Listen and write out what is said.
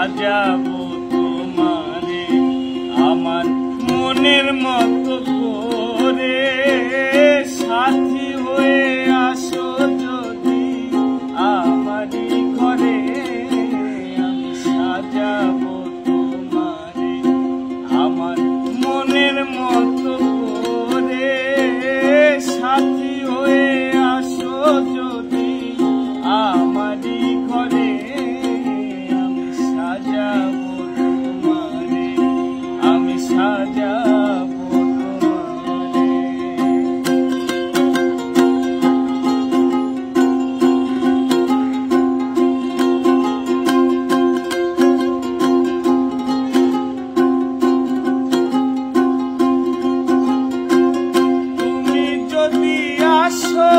সাজাবো তোমারে আমার মনের মতো করে। সাথী হয়ে আসো যদি আমারই ঘরে, আমি সাজাবো তোমারে আমার মনের মতো করে। সাথী হয়ে আসো যদি আমারই ঘরে, আমি সাজাবো তোমারে, আমি সাজাবো তোমারে। তুমি যদি আসো